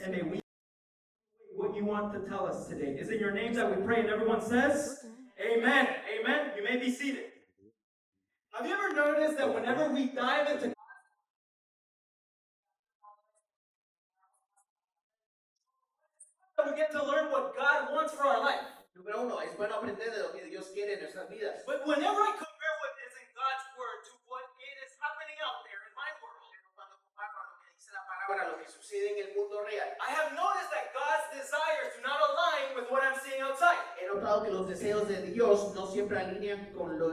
And may we what you want to tell us today. Is in your name that we pray, and everyone says, Amen. Amen. You may be seated. Have you ever noticed that whenever we dive into we get to learn what God wants for our life? Número uno, es bueno aprender de lo que Dios quiere en nuestras vidas. But whenever I compare what is in God's word to what it is happening out there in my world, Cuando comparo lo que dice la palabra, lo que sucede en el mundo real, I have noticed that God's desires do not align with what I'm seeing outside. he notado que los deseos de Dios no siempre alinean con lo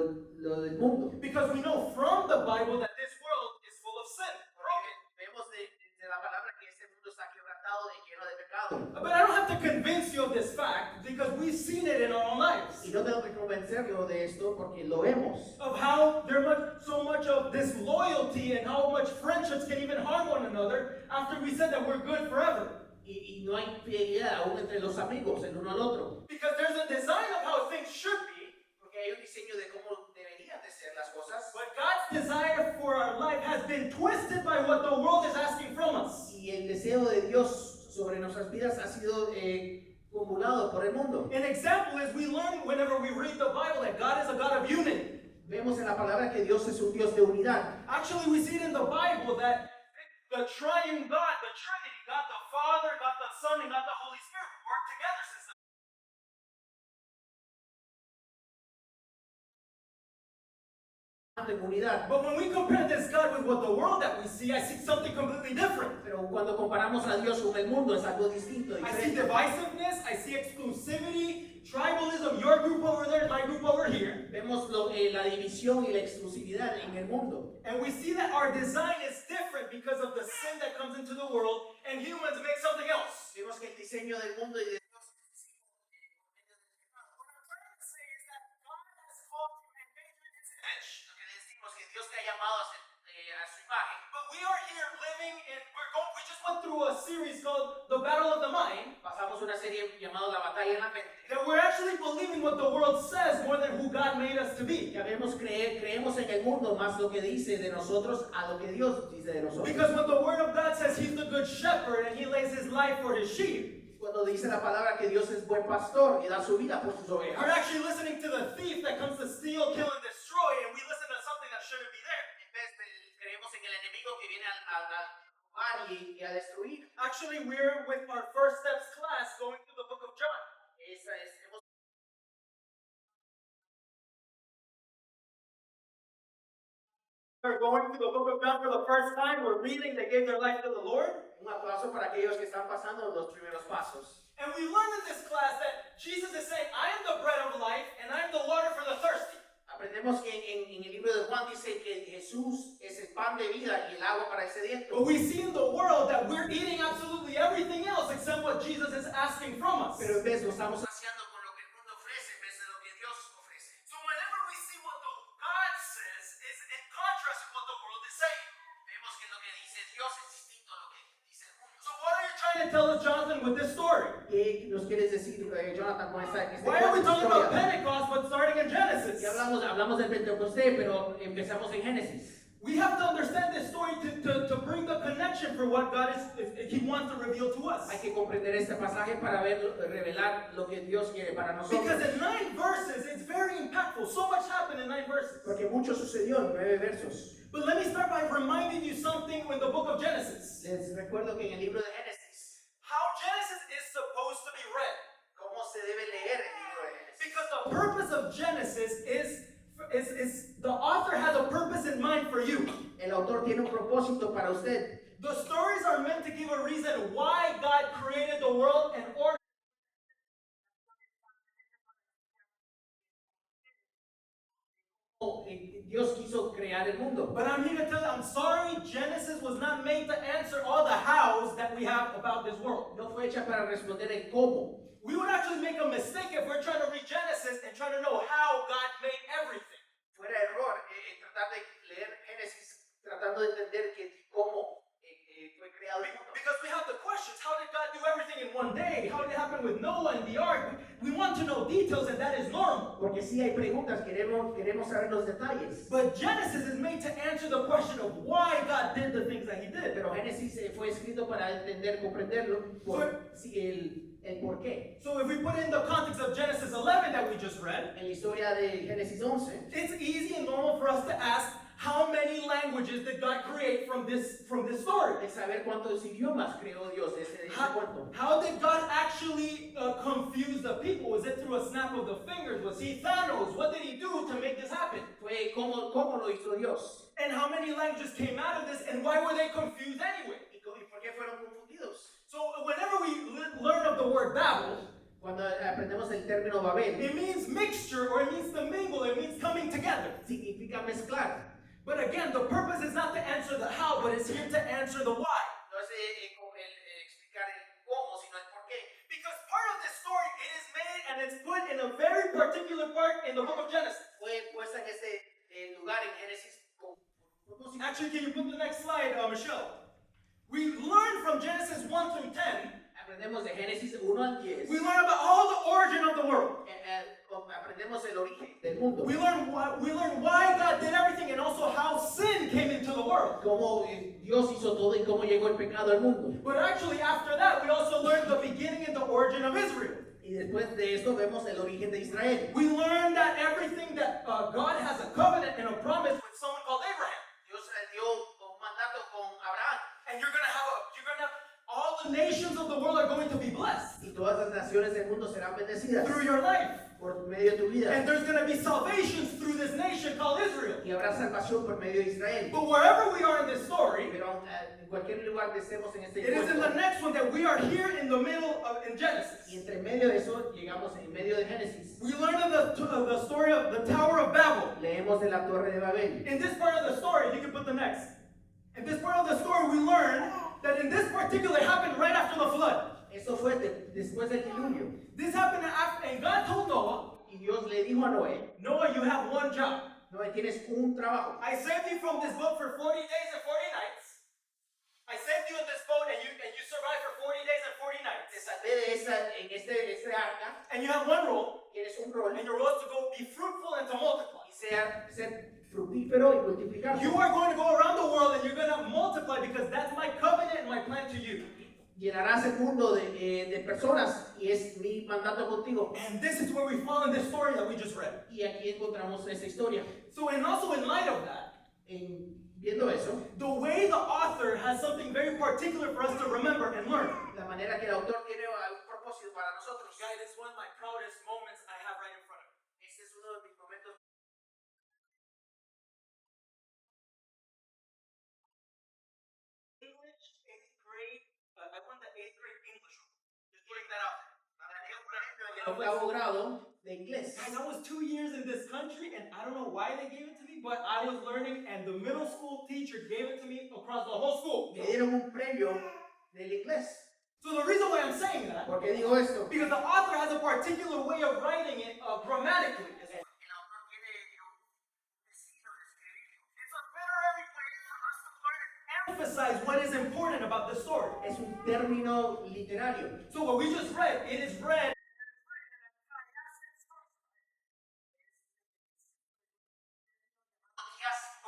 del mundo. Because we know from the Bible that this world is full of sin. Broken. Vemos de la palabra que este mundo está quebrantado y lleno de pecado. But I don't have to convince you of this fact because we've seen it in our own lives. Y no tengo que convencerlo de esto porque lo vemos. Of how there's so much of disloyalty and how much friendships can even harm one another after we said that we're good forever. Y no hay fidelidad aún entre los amigos, el uno al otro. Because there's a design of how things should be. Porque hay un diseño de cómo deberían de ser las cosas. But God's desire for our life has been twisted by what the world is asking from us. Y el deseo de Dios sobre nuestras vidas ha sido formulado por el mundo. An example is we learn whenever we read the Bible that God is a God of unity. Vemos en la palabra que Dios es un Dios de unidad. Actually, we see it in the Bible that the triune God, the Trinity, God the Father, God the Son, and God the Holy Spirit work together since En unidad. But when we compare this God with what the world that we see, I see something completely different. Pero cuando comparamos a Dios con el mundo es algo distinto. I see Diferente. divisiveness, I see exclusivity, tribalism, your group over there, my group over here. Vemos la división y la exclusividad en el mundo. And we see that our design is different because of the sin that comes into the world, and humans make something else. Vemos que el diseño del mundo y de Dios lo que decimos que Dios te ha llamado a su imagen. But we are here living in, we just went through a series called The Battle of the Mind. Pasamos una serie llamada La Batalla en la Mente. That we're actually believing what the world says more than who God made us to be. Que creemos en el mundo más lo que dice de nosotros a lo que Dios dice de nosotros. Because when the Word of God says He's the good shepherd and He lays His life for His sheep, Cuando dice la palabra que Dios es buen pastor y da su vida por sus ovejas. we're actually listening to the thief that comes to steal, kill, and destroy, and we listen to something that shouldn't be there. En vez creemos en el enemigo que viene a robar y a destruir. Actually, we're with our First Steps class going through the book of John. We're going through the book of John for the first time. We're reading. They gave their life to the Lord. Un aplauso para aquellos que están pasando los primeros pasos. And we learned in this class that Jesus is saying, I am the bread of life and I am the water for the thirsty. Aprendemos que en el libro de Juan dice que Jesús es el pan de vida y el agua para el sediento. But we see in the world that we're eating absolutely everything else except what Jesus is asking from us. Pero en vez lo estamos haciendo con lo que el mundo ofrece en vez de lo que Dios ofrece. So whenever we see what the God says is in contrast with what the world is saying. Vemos que lo que dice Dios es distinto a lo que dice el mundo. So what are you trying to tell us, Jonathan, with this story? ¿Qué nos quieres decir, Jonathan, con esta Why are we talking historia? about Pentecost but starting in Genesis? Y hablamos del Pentecostés, pero empezamos en Génesis. We have to understand this story to bring the connection for what God He wants to reveal to us. Hay que comprender este pasaje para revelar lo que Dios quiere para nosotros. Because in 9 verses, it's very impactful. So much happened in 9 verses. Porque mucho sucedió en 9 versos. But let me start by reminding you something in the book of Genesis. Les recuerdo que en el libro de Génesis, How Genesis is supposed to be read. cómo se debe leer el libro de Génesis. Because the purpose of Genesis is the author has a purpose in mind for you. El autor tiene un propósito para usted. The stories are meant to give a reason why God created the world and ordered. Dios quiso crear el mundo. But I'm here to tell you, I'm sorry, Genesis was not made to answer all the hows that we have about this world. No fue hecha para responder el cómo. We would actually make a mistake if we're trying to read Genesis and trying to know how God made everything. Fuera error tratar de leer Génesis tratando de entender cómo fue creado el mundo. Because we have the questions, how did God do everything in one day? How did it happen with Noah and the ark? We want to know details, and that is normal. Porque sí hay preguntas, queremos saber los detalles. But Genesis is made to answer the question of why God did the things that he did. Pero Génesis fue escrito para entender, comprenderlo, el por qué. So if we put in the context of Genesis 11 that we just read, En la historia de Génesis 11, it's easy and normal for us to ask, how many languages did God create from this story? de saber cuántos idiomas creó Dios de ese cuento. How did God actually confuse the people? Was it through a snap of the fingers? Was he Thanos? What did he do to make this happen? Fue cómo lo hizo Dios. And how many languages came out of this, and why were they confused anyway? ¿Y por qué fueron confundidos? So whenever we learn of the word Babel, Cuando aprendemos el término Babel, it means mixture, or it means to mingle, it means coming together. significa mezclar. But again, the purpose is not to answer the how, but it's here to answer the why. No es explicar el cómo, sino el por qué. Because part of this story, it is made and it's put in a very particular part in the book of Genesis. Fue puesta en ese lugar en Génesis con propósito. Actually, can you put the next slide, Michelle? We learn from Genesis 1 through 10, Aprendemos de Génesis 1 al 10. we learn about all the origin of the world. Aprendemos el origen del mundo. We learn why God did everything and also how sin came into the world. Cómo Dios hizo todo y cómo llegó el pecado al mundo. But actually, after that, we also learned the beginning and the origin of Israel. Y después de esto vemos el origen de Israel. We learned that everything that God has a covenant and a promise with someone called Abraham. Dios dio un mandato con Abraham. And you're gonna have all the nations of the world are going to be blessed Y todas las naciones del mundo serán bendecidas through your life. por medio de tu vida. And there's gonna be salvations through this nation called Israel. Y habrá salvación por medio de Israel. But wherever we are in this story, Pero en cualquier lugar que estemos en este it is in the encuentro, next one that we are here in the middle of in y Genesis. entre medio de eso llegamos en medio de Génesis. We learn of the story of the Tower of Babel. Leemos de la Torre de Babel. In this part of the story, you can put the next. In this part of the story, we learn that in this particular happened right after the flood. Eso fue después del diluvio. This happened after, and God told Noah, Y Dios le dijo a Noé, Noah, you have one job. Noé, tienes un trabajo. I saved you from this boat for 40 days and 40 nights. I saved you in this boat and you survived for 40 days and 40 Te nights. salvé en este arca. And you have one role, Tienes un rol and your role is to go be fruitful and to multiply. y ser fructífero y multiplicar. You are going to go around the world and you're going to multiply because that's my covenant and my plan to you. Llenarás el mundo de personas y es mi mandato contigo. And this is where we fall in this story that we just read. Y aquí encontramos esa historia. So, and also in light of that, Viendo eso, the way the author has something very particular for us to remember and learn. la manera que el autor tiene un propósito para nosotros. Guys, it's one of my proudest moments I have right in front of me. Este es uno de mis momentos. English, 8th grade, I won the 8th grade English. Just putting that out there. En octavo grado de inglés. Guys, I was 2 years in this country and I don't know why they gave it to me, but I was learning and the middle school teacher gave it to me across the whole school. Me dieron un premio del inglés. So the reason why I'm saying that, ¿Por qué digo esto? because the author has a particular way of writing it grammatically. It's a literary way for us to learn and emphasize what is important about the story. Es un término literario. So what we just read, it is read.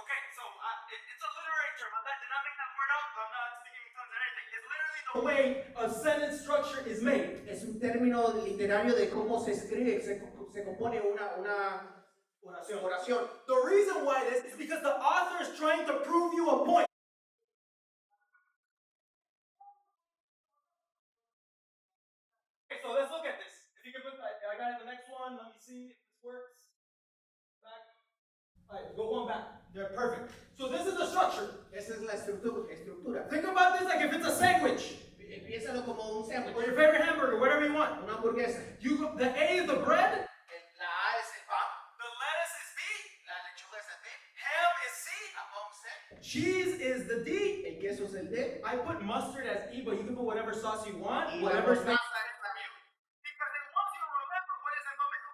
Okay, so it's a literary term. I did not make that word up. I'm not speaking in tongues or anything. It's literally the way a sentence structure is made. Es un término literario de cómo se escribe, se compone una oración. The reason why this is because the author is trying to prove you a point. Okay, so let's look at this. If you can put, I got it the next one. Let me see if this works. Back. All right, go one back. They're perfect. So this is the structure. Esa es la estructura. Think about this like if it's a sandwich Piénsalo como un sándwich, or your favorite hamburger, whatever you want. una hamburguesa. The A is the bread. La A es el pan, The lettuce is B. la lechuga es el D, Ham is C. jamón C, Cheese is the D. el queso es el D, I put mustard as E, but you can put whatever sauce you want. y Whatever la sauce. mostaza es la M. Because it wants you to remember what is in the middle.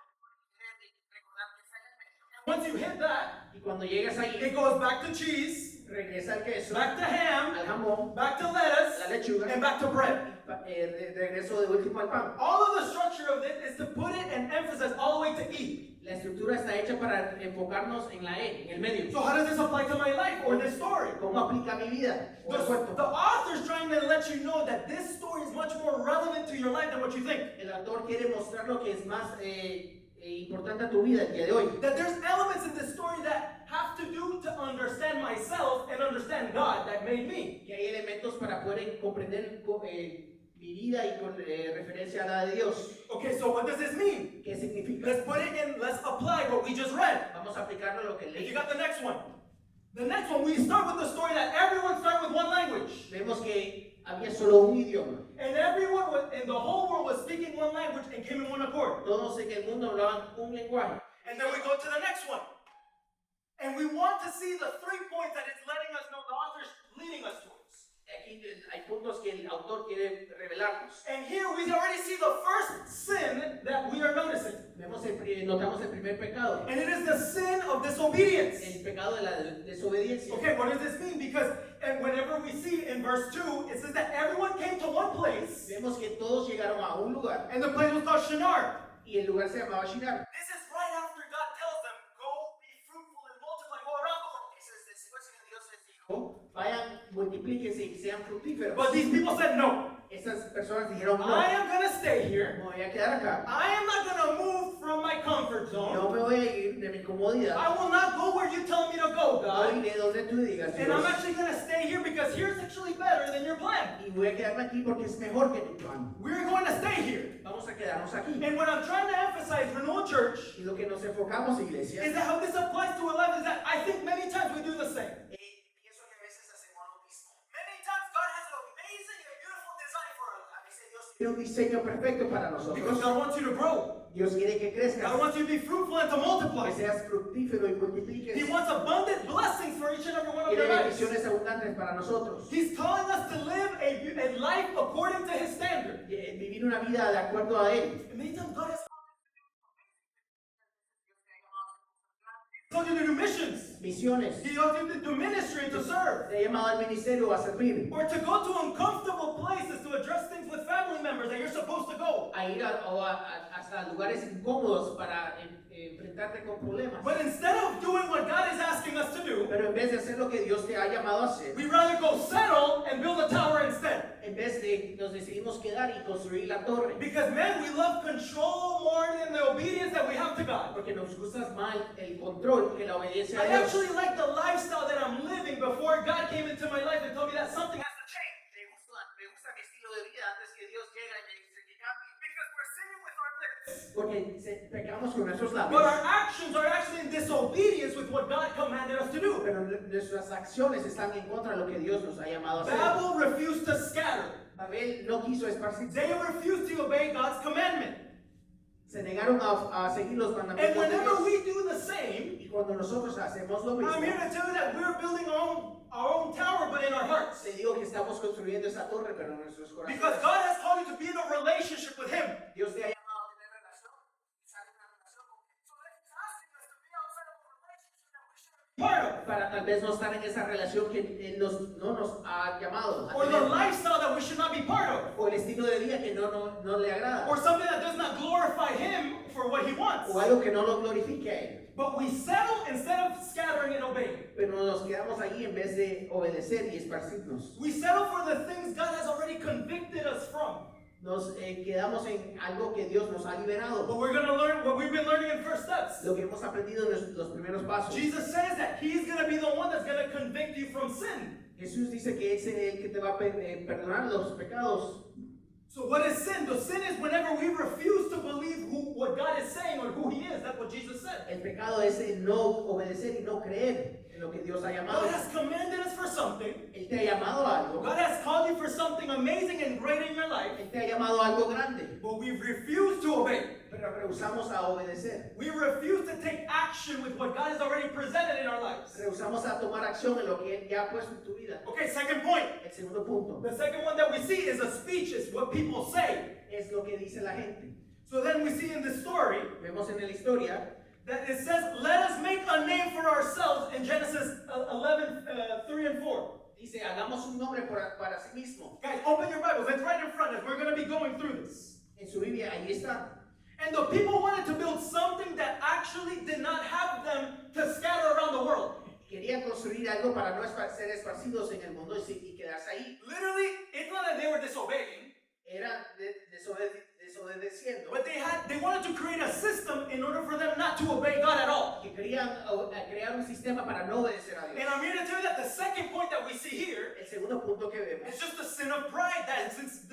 Recordar que está en el medio. Once you hit that, Y cuando llegas ahí, it goes back to cheese, regresa al queso, back to al ham, jamón, back to la lettuce, lechuga, and back to bread. regreso de último al pan. All of the structure of it is to put it and emphasize all the way to E. La estructura está hecha para enfocarnos en la E, en el medio. So how does this apply to my life or this story? ¿Cómo aplica a mi vida? O el The cuento. author's trying to let you know that this story is much more relevant to your life than what you think. El autor quiere mostrar lo que es más importante a tu vida el día de hoy. That there's elements in this story that have to do to understand myself and understand God that made me. Que hay elementos para poder comprender mi vida y con referencia a la de Dios. Okay, so what does this mean? ¿Qué significa? Let's put it in, let's apply what we just read. Vamos a aplicarlo a lo que If you leí. got the next one. The next one, we start with the story that everyone started with one language. Vemos que había solo un idioma. And everyone in the whole world was speaking one language and came in one accord. Todos en el mundo hablaban un lenguaje. And then we go to the next one. And we want to see the 3 points that it's letting us know the author's leading us towards. Aquí hay puntos que el autor quiere revelarnos. And here we already see the first sin that we are noticing. Notamos el primer pecado, And it is the sin of disobedience. el pecado de la desobediencia. Okay, what does this mean? Because and whenever we see in verse 2, it says that everyone came to one place, Vemos que todos llegaron a un lugar and the place was called Shinar. y el lugar se llamaba Shinar. This is right after God tells them, go be fruitful and multiply, go around the world. Eso es después que Dios les dijo, vayan, multiplíquense y sean fructíferos. But these people said, no, Esas personas dijeron, no, I am going to stay here. me voy a quedar acá. I am not going to move from my comfort No zone. me voy a ir de mi comodidad. I will not go where you tell me to go, No God. iré donde tú digas, And I'm Dios. actually going to stay here because here's actually better than your plan. Y voy a quedarme aquí porque es mejor que tu plan. We're going to stay here. Vamos a quedarnos aquí. And what I'm trying to emphasize, Renewal Church, Y lo que nos enfocamos, iglesia, is that how this applies to our life is that I think many times we do the same. pienso que a veces hacemos lo mismo. Many times God has an amazing and beautiful design for our A lives. veces Dios tiene un diseño perfecto para Because nosotros. God wants you to grow. Dios quiere que crezcas, God wants you to be fruitful and to multiply. que seas fructífero y multipliques. He wants abundant blessings for each and every one of Quiere your lives. bendiciones abundantes para nosotros. He's calling us to live a life according to His standard. Vivir una vida de acuerdo a Él. And many times God has told you to do missions. Misiones. He told you to do ministry and to serve. Te ha llamado al ministerio a servir. Or to go to uncomfortable places to address things with family members that you're supposed to go. A ir hasta lugares incómodos para enfrentarte con problemas. But instead of doing what God is asking us to do, Pero en vez de hacer lo que Dios te ha llamado a hacer, we rather go settle and build a tower instead. en vez de nos decidimos quedar y construir la torre. Because man, we love control more than the obedience that we have to God. Porque nos gusta más el control que la obediencia I a Dios. actually like the lifestyle that I'm living before God came into my life and told me that something has to change. Me gusta mi estilo de vida antes que Dios llega y me dice que cambie. Because we're sinning with our lips. Porque pecamos con nuestros labios. But our actions are actually in disobedience with what God commanded us to do. Pero nuestras acciones están en contra de lo que Dios nos ha llamado a hacer. Babel refused to scatter. Babel no quiso esparcirse. They refused to obey God's commandment. Se negaron a seguir los And mandamientos de whenever Dios. we do the same, Y cuando nosotros hacemos lo mismo, I'm here to tell you that we're building our own tower, but in our hearts. te digo que estamos construyendo esa torre, pero en nuestros corazones. Because God has called you to be in a relationship with Him. Dios te ha llamado a tener relación. Estar en una relación con Él. So that He's asking us to be outside of a relationship that we shouldn't be part of. Para tal vez no estar en esa relación que Él no nos ha llamado a Or the tener. lifestyle that we should not be part of. O el estilo de vida que no le agrada. Or something that does not glorify Him for what He wants. O algo que no lo glorifique a Él. But we settle instead of scattering and obeying. Pero nos quedamos ahí en vez de obedecer y esparcirnos. We settle for the things God has already convicted us from. Nos quedamos en algo que Dios nos ha liberado. But we're going to learn what we've been learning in First Steps. Lo que hemos aprendido en los primeros pasos. Jesus says that He's going to be the one that's going to convict you from sin. Jesús dice que es el que te va a perdonar los pecados. So what is sin? The sin is whenever we refuse to believe what God is saying or who He is. That's what Jesus said. El pecado es el no obedecer y no creer en lo que Dios ha llamado. God has commanded us for something. Él te ha llamado a algo. God has called you for something amazing and great in your life. Él te ha llamado a algo grande. But we've refused to obey. Pero rehusamos a obedecer. We refuse to take action with what God has already presented in our lives. Rehusamos a tomar acción en lo que Él ya ha puesto en tu vida. Okay, second point. El segundo punto The second one that we see is a speech, is what people say. es lo que dice la gente. So then we see in the story Vemos en la historia that it says, let us make a name for ourselves in Genesis 11, 3 and 4. dice, hagamos un nombre para sí mismo. Guys, open your Bibles. It's right in front of us. We're going to be going through this. En su Biblia, ahí está. And the people wanted to build something that actually did not have them to scatter around the world. Querían construir algo para no ser esparcidos en el mundo y quedarse ahí. Literally, it's not that they were disobeying, Eran desobedeciendo. but they wanted to create a system in order for them not to obey God at all. Que querían crear un sistema para no obedecer a And Dios. I'm here to tell you that the second point that we see here El segundo punto que vemos is just the sin of pride that since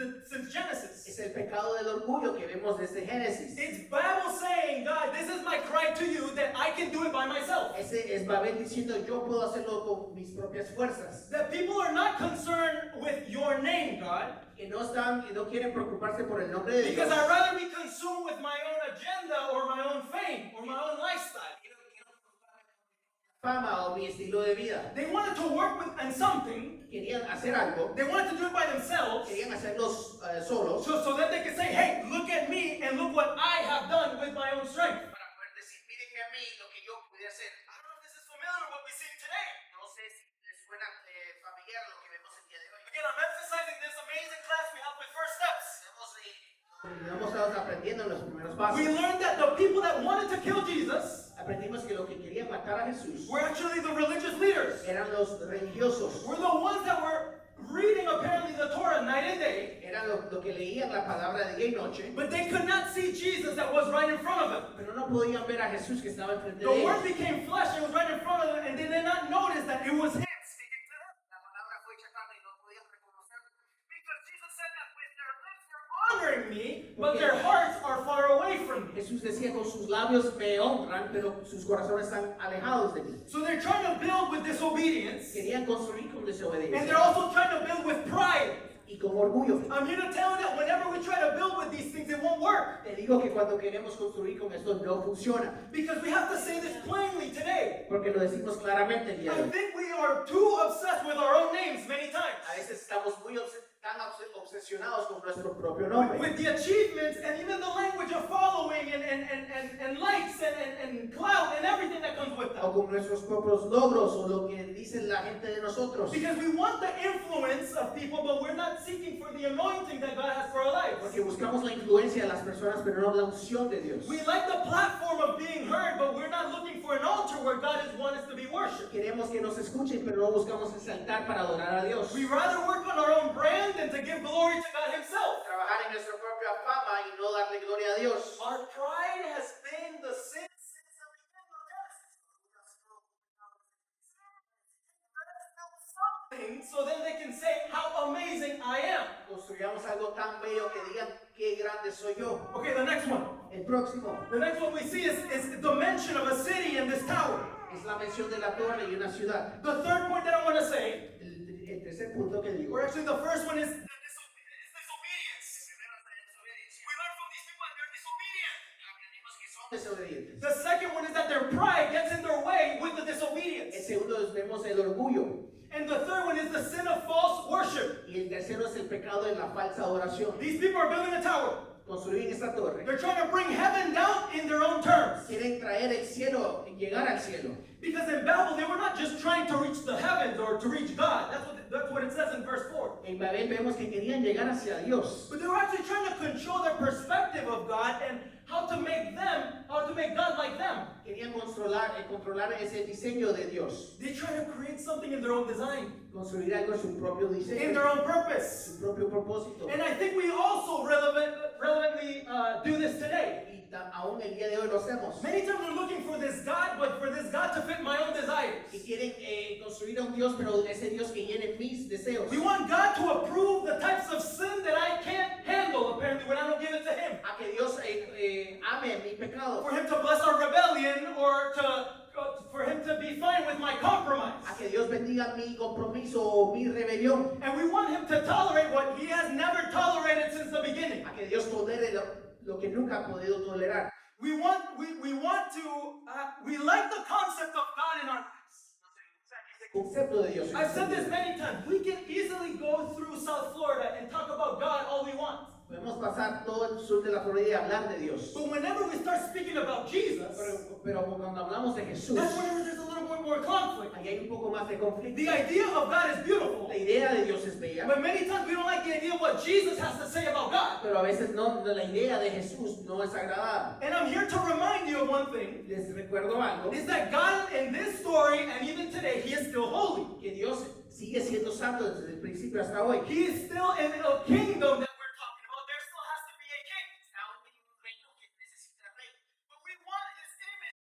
Genesis. es el pecado del orgullo que vemos desde Génesis. It's Bible saying, God, this is my cry to you that I can do it by myself. Ese es Babel diciendo yo puedo hacerlo con mis propias fuerzas. That people are not concerned with your name, God, Que no quieren preocuparse por el nombre de because Dios. I'd rather be consumed with my own agenda or my own fame or my own lifestyle. Fama o mi estilo de vida. They wanted to work on something. Querían hacer algo. They wanted to do it by themselves Querían hacerlos solos. so that they could say, hey, look at me and look what I have done with my own strength. Para poder decir, mírenme a mí lo que yo pude hacer. I don't know if this is familiar with what we see today. No sé si les suena familiar lo que vemos el día de hoy. Again, I'm emphasizing this amazing class we have with First Steps. Hemos estado aprendiendo en los primeros pasos. We learned that the people that wanted to kill Jesus Aprendimos que lo que querían matar a Jesús were actually the religious leaders. eran los religiosos. We're the ones that were reading apparently the Torah night and day, Eran lo que leían la palabra de día y noche. but they could not see Jesus that was right in front of them. Pero no podían ver a Jesús que estaba enfrente The de Word ellos. became flesh and was right in front of them, and they did not notice that it was Him speaking to them. La palabra fue hecha carne y no podían reconocerlo. Because Jesus said that with their lips they're honoring me, but their hearts are far away from me. Jesús decía con sus labios me honran, pero sus corazones están alejados de mí. So they're trying to build with disobedience, Querían construir con and desobediencia they're also trying to build with pride. y con orgullo. I'm here to tell you that whenever we try to build with these things, it won't work. Te digo que cuando queremos construir con esto no funciona, Because we have to say this plainly today. porque lo decimos claramente el día de I hoy. think we are too obsessed with our own names many times. A veces estamos muy tan obsesionados con nuestro propio nombre, With the achievements and even the language of following and likes and clout and everything that comes with o them. con nuestros propios logros o lo que dice la gente de nosotros. Because we want the influence of people, but we're not seeking for the anointing that God has for our lives. Porque buscamos la influencia de las personas, pero no la unción de Dios. We like the platform of being heard, but we're not looking for an altar where God is wants us to be worshipped. Queremos que nos escuchen, pero no buscamos ese altar para adorar a Dios. We rather work on our own brand than to give glory to God Himself. Trabajar en nuestra propia fama y no darle gloria a Dios. Our pride has been the sin since the beginning of Genesis. Something so then they can say how amazing I am. Construyamos algo tan bello que digan qué grande soy yo. Okay, the next one. El próximo The next one we see is the mention of a city and this tower. es la mención de la torre y una ciudad. The third point that I want to say, El tercer punto que digo, or actually the first one is disobedience. We learn from these people that they're disobedient. aprendimos que son desobedientes. The second one is that their pride gets in their way with the El disobedience. segundo es vemos el orgullo And the third one is the sin of false worship. y el tercero es el pecado de la falsa adoración. These people are building a tower. Construyen esta torre. They're trying to bring heaven down in their own terms. Quieren traer el cielo, llegar al cielo. Because in Babel, they were not just trying to reach the heavens or to reach God. That's what it says in verse 4. En Babel vemos que querían llegar hacia Dios. But they were actually trying to control their perspective of God and how to make God like them. Querían controlar ese diseño de Dios. They try to create something in their own design, Construir algo en su propio in diseño, their own purpose. su propio propósito. And I think we also relevantly do this today. Y aún el día de hoy lo hacemos. Many times we're looking for this God, but for this God to fit my own desires. Y quieren construir a un Dios, pero ese Dios que llene mis deseos. We want God to approve the types of sin that I can't handle, apparently, when I don't give it to Him. A que Dios ame mi pecado. For Him to bless our rebellion or for Him to be fine with my compromise. A que Dios bendiga mi compromiso o mi rebelión. And we want Him to tolerate what He has never tolerated since the beginning. A que Dios tolere lo que nunca ha podido tolerar. We like the concept of God in our lives. Concepto de Dios. I've said this many times. We can easily go through South Florida and talk about God all we want. Podemos pasar todo el sur de la Florida y hablar de Dios. But whenever we start speaking about Jesus, Pero pero cuando hablamos de Jesús, that's whenever there's a little more conflict. ahí hay un poco más de conflicto. The idea of God is beautiful, La idea de Dios es bella, but many times we don't like the idea of what Jesus has to say about God. pero a veces no, la idea de Jesús no es agradable. And I'm here to remind you of one thing, Les recuerdo algo, is that God in this story and even today, He is still holy. que Dios sigue siendo santo desde el principio hasta hoy. He is still in a kingdom that we're talking about. There still has to be a king. Aún hay un reino que necesita rey. But we want His image.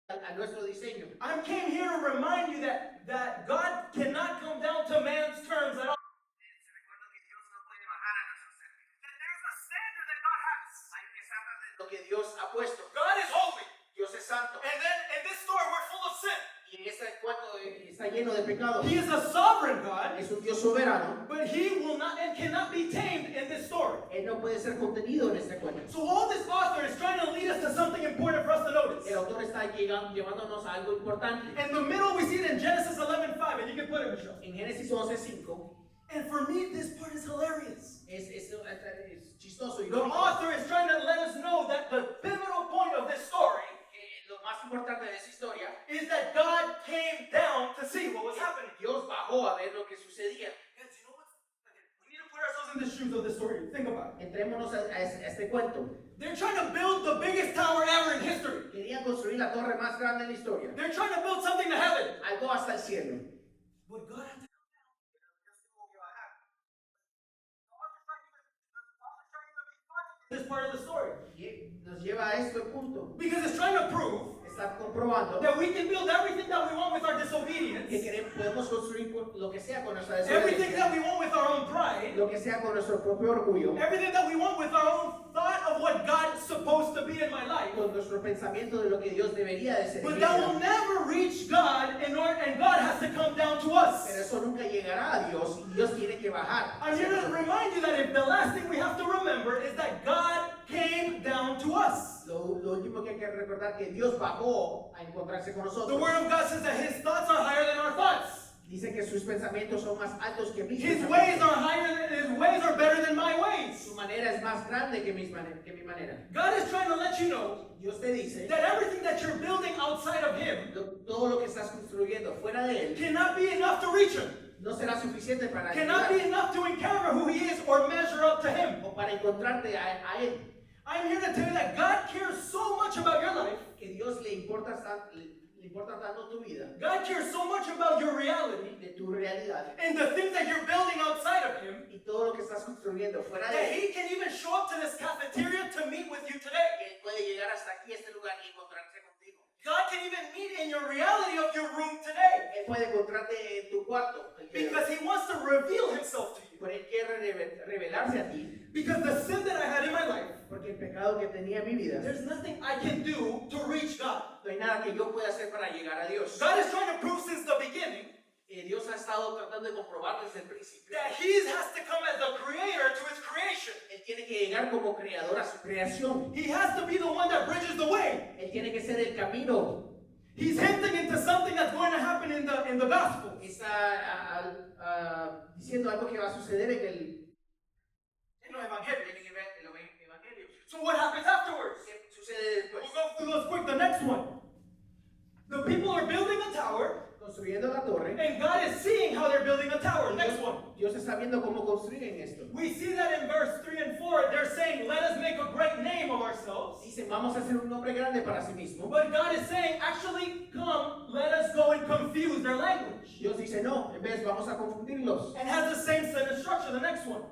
A nuestro diseño. I came here to remind you that God cannot come down to man's terms at all. Se recuerda que Dios no puede bajar a nuestros términos. That there's a standard that God has. Hay un estándar de lo que Dios ha puesto. God is holy. Dios es santo. And then in this story, we're full of sin. Y en este cuento está lleno de pecado. He is a sovereign God, Es un Dios soberano. but He will not and cannot be tamed in this story. Él no puede ser contenido en este cuento. So all this author is trying to lead us to something important for us to notice. El autor está llevándonos a algo importante. In the middle, we see it in Genesis 11:5, and you can put it, Michelle. En Génesis 11:5 And for me, this part is hilarious. es chistoso y The author is trying to let us know that the pivotal point of this story lo más importante de esa historia, is that God came down to see what was happening. Dios bajó a ver lo que sucedía. Guys, you know what? We need to put ourselves in the shoes of this story. Think about it. Entrémonos a este cuento. They're trying to build the biggest tower ever in history. Querían construir la torre más grande en la historia. They're trying to build something to heaven. Algo hasta el cielo. But God had to come down. This part of the story. Y nos lleva a este punto. Because it's trying to prove Está comprobando that we can build everything that we want with our disobedience, que podemos construir lo que sea con nuestra everything that desobediencia, we want with our own pride, lo que sea con nuestro propio orgullo, everything that we want with our own thought of what God's supposed to be in my life. con nuestro pensamiento de lo que Dios debería de ser. But that will never reach God, and God has to come down to Pero us. eso nunca llegará a Dios y Dios tiene que bajar. I'm here to remind you that if the last thing we have to remember is that God came down to us. Lo último que hay que recordar que Dios bajó a encontrarse con The nosotros. Word of God says that His thoughts are higher than our thoughts. Dice que sus pensamientos son más altos que mis His pensamientos. ways are higher than His ways are better than my ways. Su manera es más grande que mi manera. God is trying to let you know Dios te dice that everything that you're building outside of Him todo lo que estás construyendo fuera de Él cannot be enough to reach Him. no será suficiente para Cannot be llegar enough to encounter who He is or measure up to Him. o para encontrarte a Él. I'm here to tell you that God cares so much about your life. Que Dios le importa tanto tu vida, God cares so much about your reality de tu realidad and the things that you're building outside of Him y todo lo que estás construyendo fuera de that Él. He can even show up to this cafeteria to meet with you today. Que Él puede llegar hasta aquí, a este lugar y encontrarse contigo. God can even meet in your reality of your room today Él puede encontrarte en tu cuarto el día de hoy. because He wants to reveal Himself to you. Pero Él quiere revelarse a ti. Because the sin that I had in my life, Porque el pecado que tenía en mi vida, there's nothing I can do to reach God. no hay nada que yo pueda hacer para llegar a Dios. God is trying to prove since the beginning Dios ha estado tratando de comprobar desde el principio. that He has to come as the creator to His creation. Él tiene que llegar como creador a su creación. He has to be the one that bridges the way. Él tiene que ser el camino. He's hinting into something that's going to happen in the gospel. Está diciendo algo que va a suceder In the Evangelio. en el Evangelio. So what happens afterwards? ¿Qué sucede después? We'll go through those quick. The next one. The people are building a tower, Construyendo la torre. and God is seeing how they're building a tower. Next one. Dios está viendo cómo construyen esto. We see that in verse 3 and 4. They're saying, let us make a great name of ourselves. Dicen, vamos a hacer un nombre grande para sí mismo. But God is saying, actually, come, let us go and confuse their language. Dios dice, no, en vez vamos a confundirlos. And has the same set of structure. The next one.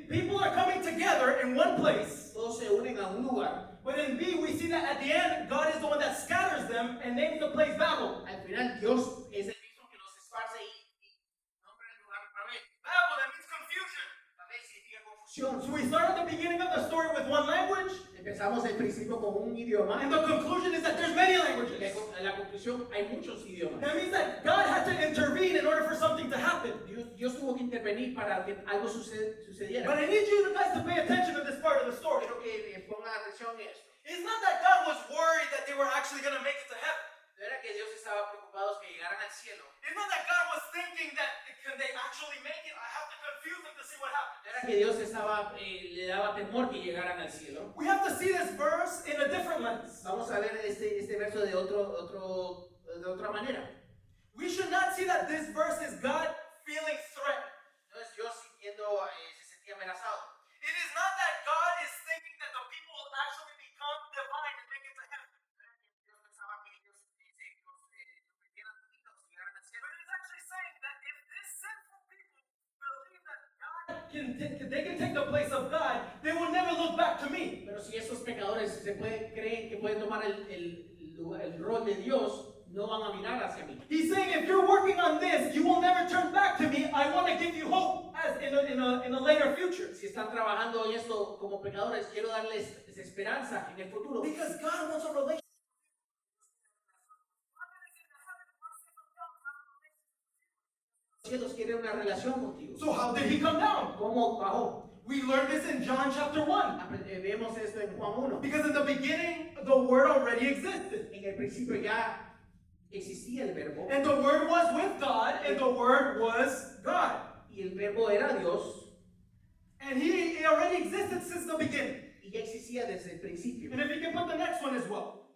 People are coming together in one place. Todos se unen a un lugar. But in B, we see that at the end, God is the one that scatters them and names the place Babel. Al final, Dios es el mismo que los esparce y nombra el lugar Babel. Babel, that means confusion. Babel significa confusión. So we start at the beginning of the story with one language, Empezamos al principio con un idioma. and the conclusion is that there's many Y languages. en la conclusión hay muchos idiomas. That means that God had to intervene in order for something to happen. Dios tuvo que intervenir para que algo sucediera. But I need you guys to pay attention to this part of the story. Quiero que pongan atención en esto. It's not that God was worried that they were actually going to make it to heaven. No era que Dios estaba preocupado que llegaran al cielo. It's not that God was thinking that can they actually make it? I have to confuse them to see what happens. No era que Dios estaba, le daba temor que llegaran al cielo. We have to see this verse in a different lens. Vamos a ver este verso de otra manera. We should not see that this verse is God feeling threatened. No es Dios sintiendo, se sentía amenazado. It is not that God is thinking that the people will actually become divine and make it to heaven. Dios pensaba que ellos convirtieran divinos y llegaran al cielo. But it is actually saying that if this sinful people believe that God they can take the place of God, they will never look back to me. Pero si esos pecadores creen que pueden tomar el rol de Dios, no van a mirar hacia mí. He's saying if you're working on this, you will never turn back to me. I want to give you hope as in a later future. Si están trabajando en esto como pecadores, quiero darles esperanza en el futuro. Because God wants a relationship. Los cielos quieren una relación contigo. So how did he come down? ¿Cómo bajó? We learned this in John chapter 1. Vemos esto en Juan 1. Because in the beginning, the Word already existed. En el principio ya existía el verbo. And the Word was with God, and the Word was God. Y el verbo era Dios. And he already existed since the beginning. Y ya existía desde el principio. And if you can put the next one as well.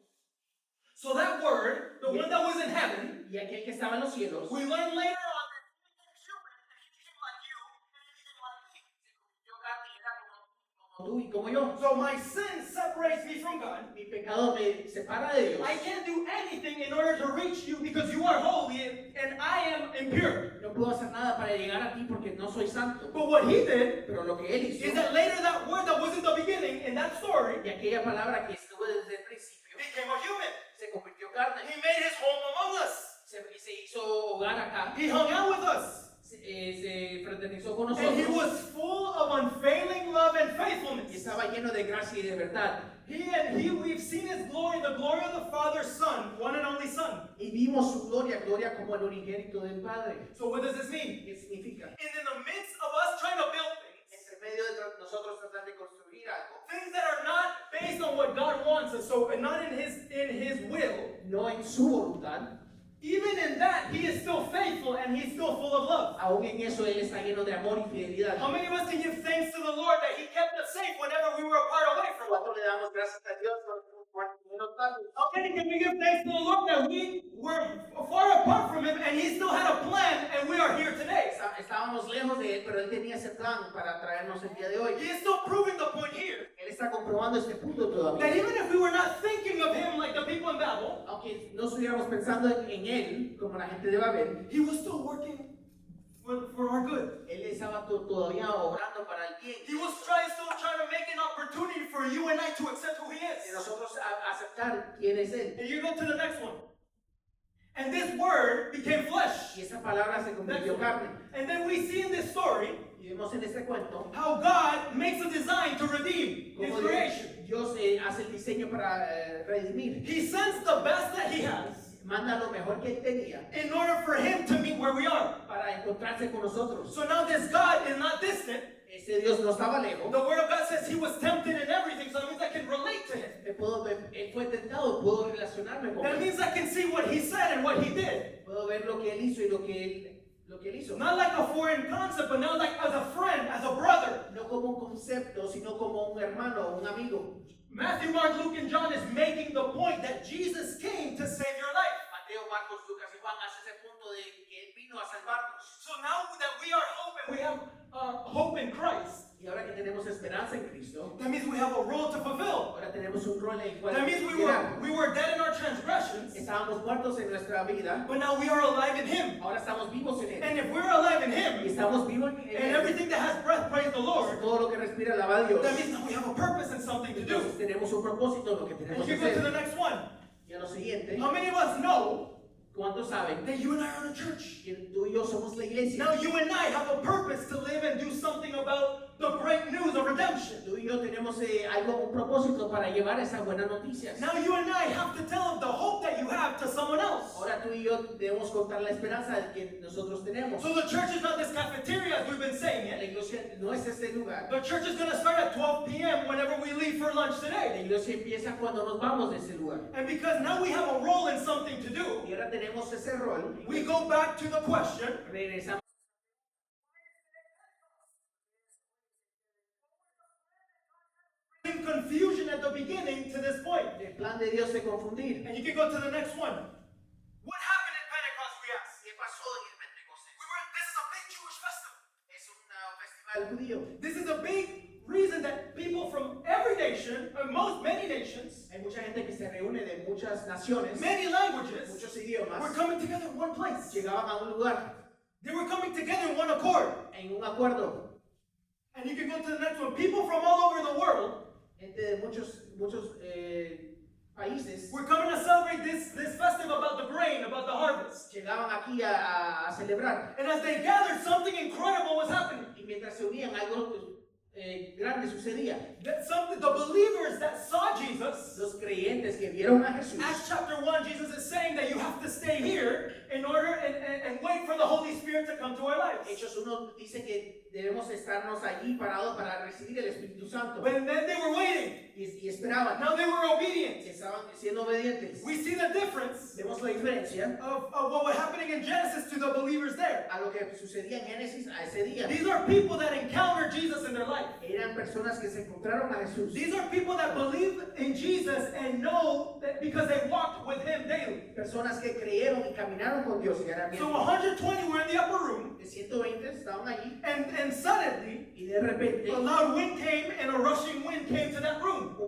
So that Word, the one that was in heaven, Y aquel que estaba en los cielos, we learn later on that he became human, and he became like you, and he became like me. yo carne era como tú y como yo. So my sin separates me from God. Mi pecado me separa de Dios. I can't do anything in order to reach you because you are holy and I am impure. No puedo hacer nada para llegar a ti porque no soy santo. But what he did Pero lo que él hizo, is that later that word that was in the beginning in that story y aquella palabra que estuvo desde el principio, became a human. se convirtió en carne. He made his home among us. Se hizo hogar acá. He hung out with us. Se fraternizó con And he nosotros. was full of unfailing love and Y faithfulness. estaba lleno de gracia y de verdad. We've seen his glory, the glory of the Father's Son, one and only Son. Y vimos su gloria, gloria como el unigénito del Padre. So what does this mean? ¿Qué significa? And in the midst of us trying to build things, Entre medio de nosotros tratar de construir algo, things that are not based on what God wants us, so and not in his will, no en su voluntad, even in that, he is still faithful and he's still full of love. aún en eso Él está lleno de amor y fidelidad. How many of us can give thanks to the Lord that he kept us safe whenever we were apart away from him? ¿Cuánto le damos gracias a Dios por notarnos? How many can we give thanks to the Lord that we were far apart from him and he still had a plan and we are here today? Estábamos lejos de Él, pero Él tenía ese plan para traernos el día de hoy. He is still proving the point here Él está comprobando este punto that todavía. even if we were not thinking of him like the people in Babel, Aunque no estuviéramos pensando en Él, como la gente de Babel, he was still working for our good. Él estaba todavía obrando para el bien. He was still trying to make an opportunity for you and I to accept who he De is. nosotros aceptar quién es Él. And you go to the next one. And this word became flesh. Y esa palabra se convirtió en carne. And then we see in this story Y vemos en este cuento how God makes a design to redeem his cómo creation. Dios hace el diseño para redimir. He sends the best that he has Manda lo mejor que Él tenía in order for him to meet where we are. para encontrarse con nosotros. So now this God is not distant. Ese Dios no estaba lejos. The word of God says he was tempted in everything, so that means I can relate to him. Él fue tentado, puedo relacionarme con That Él. means I can see what he said and what he did. Puedo ver lo que Él hizo y lo que Él hizo. Not like a foreign concept, but now like as a friend, as a brother. No como un concepto, sino como un hermano, un amigo. Matthew, Mark, Luke, and John is making the point that Jesus came to save your life. Mateo, Marcos, Lucas y Juan hace ese punto de que Él vino a salvarnos. So now that we are hope and we have hope in Christ, Y ahora que tenemos esperanza en Cristo, that means we have a role to fulfill. ahora tenemos un rol en el cual That means we were dead in our transgressions, estábamos muertos en nuestra vida, but now we are alive in Him. ahora estamos vivos en Él. And if we're alive in Y Him, estamos vivos en and Él. everything that has breath, praise the Lord, Todo lo que respira alaba a Dios. that means that we have a purpose and something to do. Entonces tenemos un propósito en lo que And tenemos que you go to the hacer. next one. Y a lo siguiente, How many of us know ¿cuántos saben that you and I are in a church? que tú y yo somos la iglesia? Now you and I have a purpose to live and do something about the great news of redemption. Tú y yo tenemos tenemos un propósito para llevar esas buenas noticias. Now you and I have to tell the hope that you have to someone else. Ahora tú y yo debemos contar la esperanza que nosotros tenemos. So the church is not this cafeteria as we've been saying La it. iglesia no es este lugar. The church is going to start at 12 p.m. whenever we leave for lunch La today. iglesia empieza cuando nos vamos de ese lugar. And because now we have a role in something to do, Y ahora tenemos ese rol. we go back to the question, Regresamos. in confusion at the beginning to this point. El plan de Dios se confundir. And you can go to the next one. What happened at Pentecost, we asked? ¿Qué pasó en el Pentecostés? This is a big Jewish festival. Es un festival judío. This is a big reason that people from every nation, or many nations, Hay mucha gente que se reúne de muchas naciones, many languages, muchos were idiomas, coming together in one place. llegaban a un lugar They were coming together in one accord. en un acuerdo. And you can go to the next one. People from all over the world Gente de muchos países were coming to celebrate this festival about the grain, about the harvest. llegaban aquí a celebrar. And as they gathered, something incredible was happening. Y mientras se unían, algo grande sucedía. The believers that saw Jesus, Los creyentes que vieron a Jesús, Acts chapter 1, Jesus is saying that you have to stay here in order and wait for the Holy Spirit to come to our lives. Hechos 1 dice que debemos estarnos allí parados para recibir el Espíritu Santo. But then they were waiting. Y esperaban. Now they were obedient. Estaban siendo obedientes. We see the difference Vemos la diferencia of what was happening in Genesis to the believers there. a lo que sucedía en Génesis a ese día. These are people that encountered Jesus in their life. Eran personas que se encontraron a Jesús. These are people that believe in Jesus and know that because they walked with him daily. Personas que creyeron y caminaron con Dios y eran bien. So 120 were in the upper room, De 120 estaban allí and suddenly y de repente a loud wind came and a rushing wind came to that room. un